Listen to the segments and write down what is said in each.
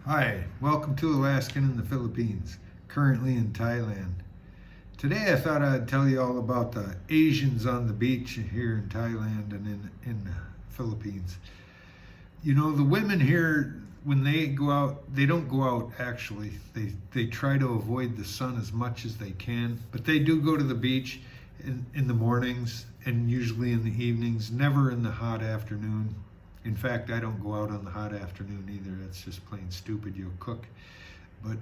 Hi, welcome to Alaskan in the Philippines, currently in Thailand. Today I thought I'd tell you all about the Asians on the beach here in Thailand and in the Philippines. You know, the women here, when they go out, they don't go out actually. They try to avoid the sun as much as they can, but they do go to the beach in the mornings and usually in the evenings, never in the hot afternoon. In fact, I don't go out on the hot afternoon either. That's just plain stupid. You'll cook. But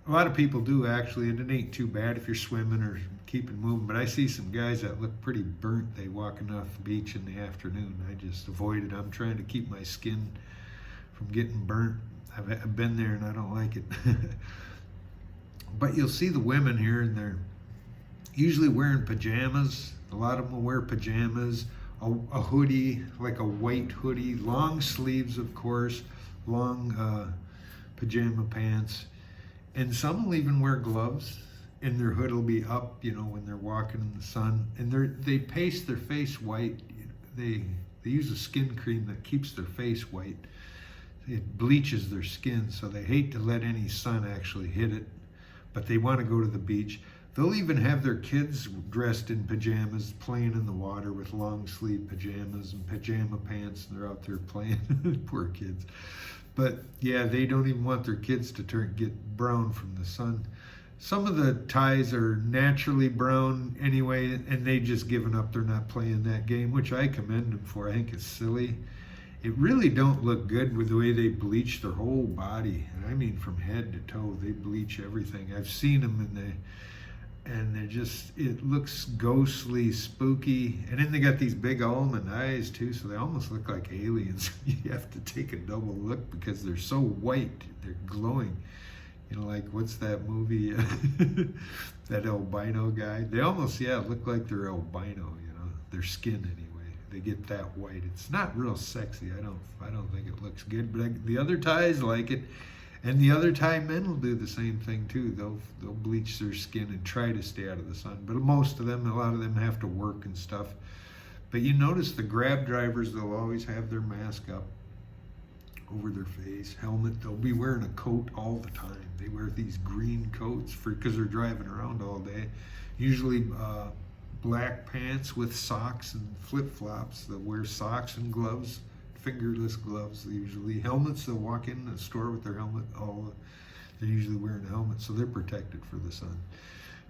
a lot of people do actually, and it ain't too bad if you're swimming or keeping moving. But I see some guys that look pretty burnt. They walking off the beach in the afternoon. I just avoid it. I'm trying to keep my skin from getting burnt. I've been there and I don't like it. But you'll see the women here, and they're usually wearing pajamas. A lot of them will wear pajamas, a hoodie, like a white hoodie, long sleeves, of course, long pajama pants. And some will even wear gloves, and their hood will be up, you know, when they're walking in the sun. And they paste their face white. They use a skin cream that keeps their face white. It bleaches their skin, so they hate to let any sun actually hit it, but they want to go to the beach. They'll even have their kids dressed in pajamas, playing in the water with long sleeve pajamas and pajama pants, and they're out there playing. Poor kids. But yeah, they don't even want their kids to get brown from the sun. Some of the Thais are naturally brown anyway, and they just given up. They're not playing that game, which I commend them for. I think it's silly. It really don't look good with the way they bleach their whole body. And I mean from head to toe, they bleach everything. I've seen them and they're just, it looks ghostly, spooky. And then they got these big almond eyes too, so they almost look like aliens. You have to take a double look because they're so white, they're glowing. You know, like what's that movie, that albino guy? They almost, look like they're albino, you know, their skin anyway. They get that white. It's not real sexy. I don't think it looks good, but the other Thais like it. And the other Thai men will do the same thing too. They'll bleach their skin and try to stay out of the sun. But most of them, a lot of them have to work and stuff. But you notice the Grab drivers, they'll always have their mask up over their face, helmet. They'll be wearing a coat all the time. They wear these green coats because they're driving around all day. Usually black pants with socks and flip-flops. They'll wear socks and gloves. Fingerless gloves usually. Helmets, they'll walk in the store with their helmet. They're usually wearing a helmet, so they're protected for the sun.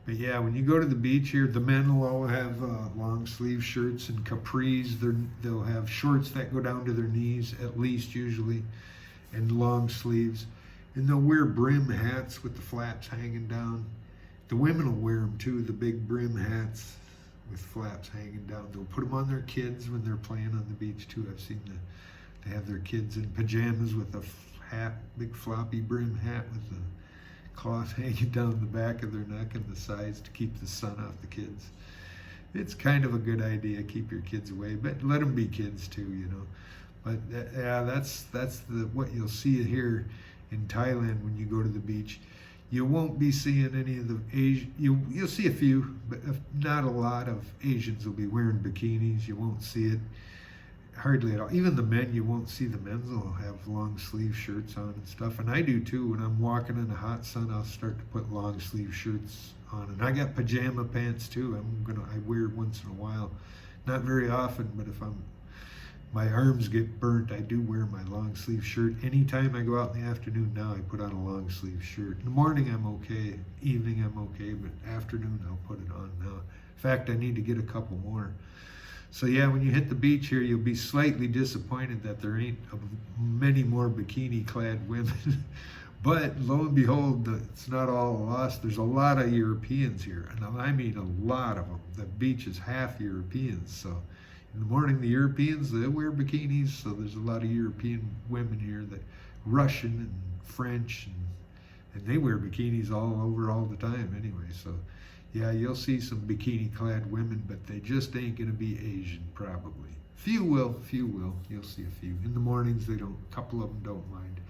But yeah, when you go to the beach here, the men will all have long sleeve shirts and capris. They'll have shorts that go down to their knees, at least usually, and long sleeves. And they'll wear brim hats with the flaps hanging down. The women will wear them too, the big brim hats with flaps hanging down. They'll put them on their kids when they're playing on the beach too. I've seen they have their kids in pajamas with a hat, big floppy brim hat with the cloth hanging down the back of their neck and the sides to keep the sun off the kids. It's kind of a good idea. Keep your kids away, but let them be kids too, you know. But yeah, that's what you'll see here in Thailand when you go to the beach. You won't be seeing any of the Asian, you'll see a few, but not a lot of Asians will be wearing bikinis. You won't see it hardly at all. Even the men, you won't see the men will have long sleeve shirts on and stuff. And I do too. When I'm walking in the hot sun, I'll start to put long sleeve shirts on. And I got pajama pants too. I wear it once in a while. Not very often, but if my arms get burnt, I do wear my long sleeve shirt. Anytime I go out in the afternoon now, I put on a long sleeve shirt. In the morning, I'm okay. Evening, I'm okay. But afternoon, I'll put it on now. In fact, I need to get a couple more. So yeah, when you hit the beach here, you'll be slightly disappointed that there ain't many more bikini-clad women. But lo and behold, it's not all lost. There's a lot of Europeans here. And I mean a lot of them. The beach is half Europeans, so in the morning, the Europeans, they wear bikinis, so there's a lot of European women here, that Russian and French, and they wear bikinis all over all the time anyway. So yeah, you'll see some bikini-clad women, but they just ain't gonna be Asian, probably. Few will. You'll see a few. In the mornings, a couple of them don't mind.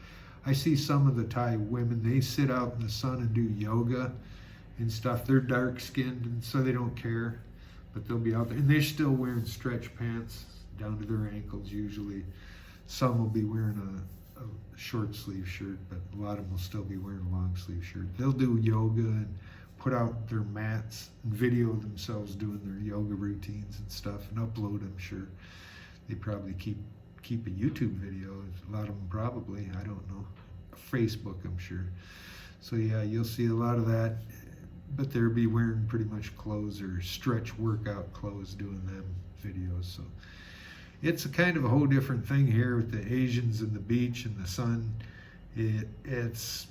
I see some of the Thai women, they sit out in the sun and do yoga and stuff. They're dark-skinned, and so they don't care. But they'll be out there, and they're still wearing stretch pants down to their ankles usually. Some will be wearing a short sleeve shirt, but a lot of them will still be wearing a long sleeve shirt. They'll do yoga and put out their mats and video themselves doing their yoga routines and stuff and upload, I'm sure. They probably keep a YouTube video, a lot of them probably, I don't know. Facebook, I'm sure. So yeah, you'll see a lot of that, but they'll be wearing pretty much clothes or stretch workout clothes doing them videos. So it's a kind of a whole different thing here with the Asians and the beach and the sun. It's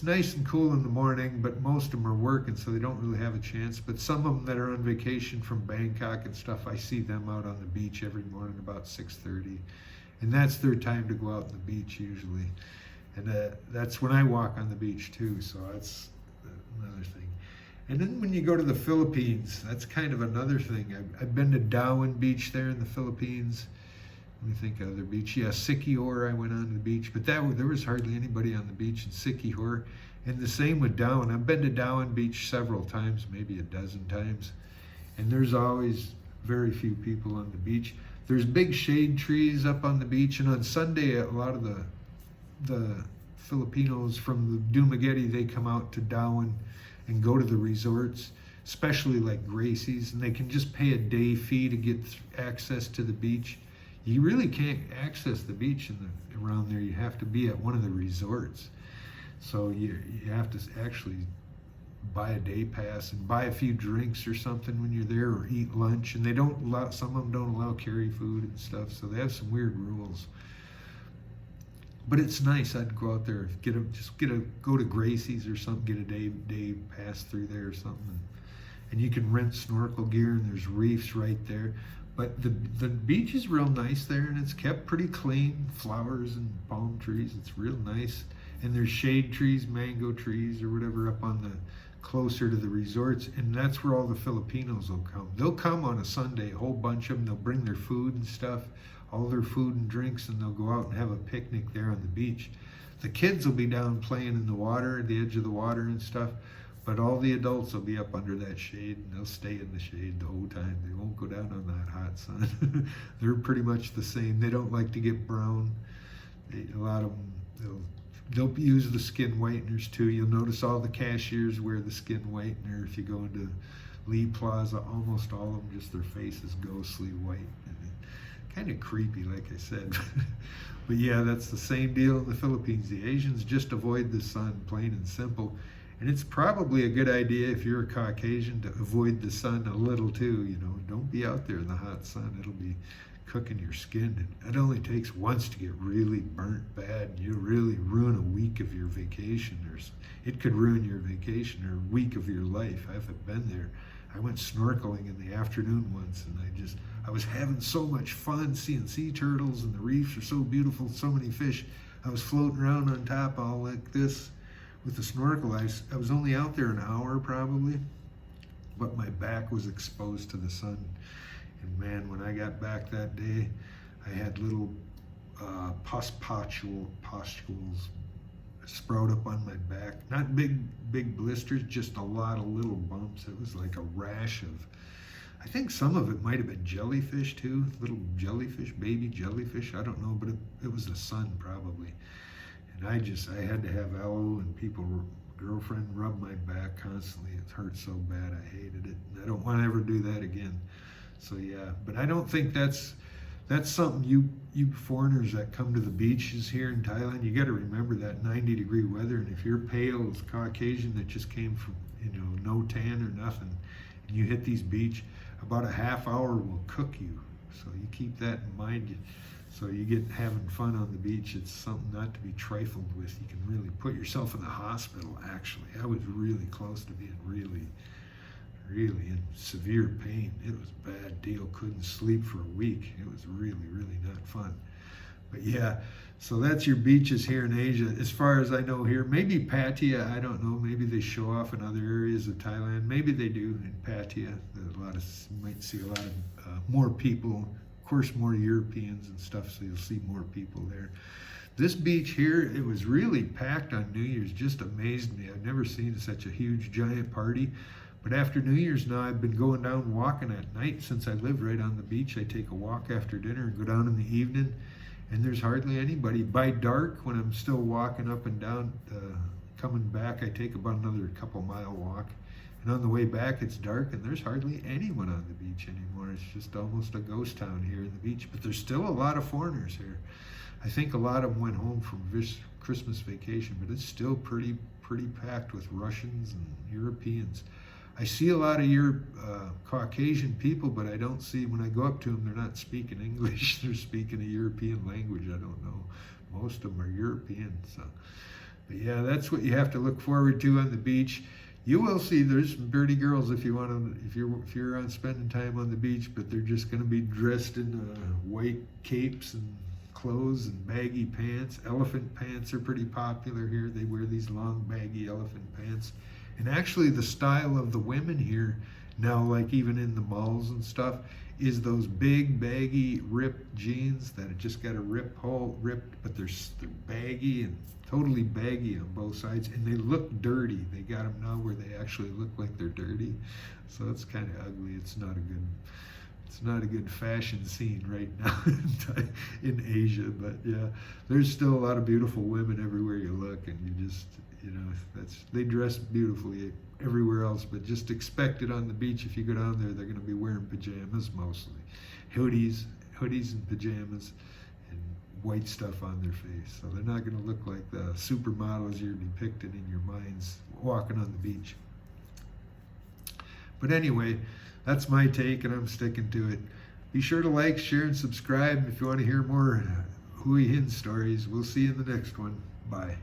nice and cool in the morning, but most of them are working, so they don't really have a chance. But some of them that are on vacation from Bangkok and stuff, I see them out on the beach every morning about 6:30, and that's their time to go out on the beach usually. And that's when I walk on the beach too, so that's another thing. And then when you go to the Philippines, that's kind of another thing. I've been to Dawan Beach there in the Philippines. Let me think of other beach. Yeah, Siquijor, I went on the beach, but there was hardly anybody on the beach in Siquijor. And the same with Dawan. I've been to Dawan Beach several times, maybe a dozen times, and there's always very few people on the beach. There's big shade trees up on the beach, and on Sunday, a lot of the Filipinos from the Dumaguete, they come out to Dawan and go to the resorts, especially like Gracie's, and they can just pay a day fee to get access to the beach. You really can't access the beach around there. You have to be at one of the resorts. So you have to actually buy a day pass and buy a few drinks or something when you're there, or eat lunch. And they don't allow, some of them don't allow carry food and stuff, so they have some weird rules. But it's nice. I'd go out there, go to Gracie's or something, get a day pass through there or something, and you can rent snorkel gear, and there's reefs right there. But the beach is real nice there, and it's kept pretty clean. Flowers and palm trees. It's real nice, and there's shade trees, mango trees, or whatever up on the closer to the resorts, and that's where all the Filipinos will come. They'll come on a Sunday, a whole bunch of them. They'll bring their food and stuff, all their food and drinks, and they'll go out and have a picnic there on the beach. The kids will be down playing in the water, at the edge of the water and stuff, but all the adults will be up under that shade, and they'll stay in the shade the whole time. They won't go down on that hot sun. They're pretty much the same. They don't like to get brown. A lot of them, they'll use the skin whiteners too. You'll notice all the cashiers wear the skin whitener. If you go into Lee Plaza, almost all of them, just their face is ghostly white. Kind of creepy, like I said. But yeah, that's the same deal in the Philippines. The Asians just avoid the sun, plain and simple. And it's probably a good idea if you're a Caucasian to avoid the sun a little too. You know, don't be out there in the hot sun. It'll be cooking your skin. And it only takes once to get really burnt bad. You really ruin a week of your vacation. It could ruin your vacation or a week of your life. I've been there. I went snorkeling in the afternoon once, and I was having so much fun seeing sea turtles, and the reefs are so beautiful, so many fish. I was floating around on top all like this with the snorkel. I was only out there an hour probably, but my back was exposed to the sun. And man, when I got back that day, I had little pustules sprout up on my back. Not big blisters, just a lot of little bumps. It was like a rash of, I think some of it might have been jellyfish too, little jellyfish, baby jellyfish, I don't know, but it was the sun probably. And I had to have aloe, and girlfriend rubbed my back constantly. It hurt so bad, I hated it. And I don't want to ever do that again. So yeah, but I don't think that's something you foreigners that come to the beaches here in Thailand, you got to remember that 90-degree weather. And if you're pale as Caucasian that just came from, no tan or nothing, and you hit these beach, about a half hour will cook you. So you keep that in mind. So you get having fun on the beach. It's something not to be trifled with. You can really put yourself in the hospital, actually. I was really close to being really in severe pain. It was a bad deal. Couldn't sleep for a week. It was really not fun. But yeah, so that's your beaches here in Asia. As far as I know here, maybe Pattaya, I don't know. Maybe they show off in other areas of Thailand. Maybe they do in Pattaya. You might see a lot of more people. Of course, more Europeans and stuff, so you'll see more people there. This beach here, it was really packed on New Year's. Just amazed me. I've never seen such a huge, giant party. But after New Year's now, I've been going down walking at night since I live right on the beach. I take a walk after dinner and go down in the evening. and there's hardly anybody. By dark, when I'm still walking up and down, coming back, I take about another couple-mile walk. And on the way back, it's dark, and there's hardly anyone on the beach anymore. It's just almost a ghost town here in the beach. But there's still a lot of foreigners here. I think a lot of them went home from Christmas vacation, but it's still pretty packed with Russians and Europeans. I see a lot of Caucasian people, but I don't see, when I go up to them, they're not speaking English. They're speaking a European language. I don't know. Most of them are European. So, but yeah, that's what you have to look forward to on the beach. You will see there's some pretty girls if you want to, if you're on spending time on the beach, but they're just going to be dressed in white capes and clothes and baggy pants. Elephant pants are pretty popular here. They wear these long baggy elephant pants. And actually the style of the women here now, like even in the malls and stuff, is those big baggy ripped jeans that have just got a ripped, but they're baggy and totally baggy on both sides, and they look dirty. They got them now where they actually look like they're dirty, so it's kind of ugly. It's not a good fashion scene right now in Asia. But yeah, there's still a lot of beautiful women everywhere you look, and you just, they dress beautifully everywhere else, but just expect it on the beach. If you go down there, they're going to be wearing pajamas mostly, hoodies and pajamas, and white stuff on their face. So they're not going to look like the supermodels you're depicted in your minds walking on the beach. But anyway, that's my take, and I'm sticking to it. Be sure to like, share, and subscribe if you want to hear more Hue Hin stories. We'll see you in the next one. Bye.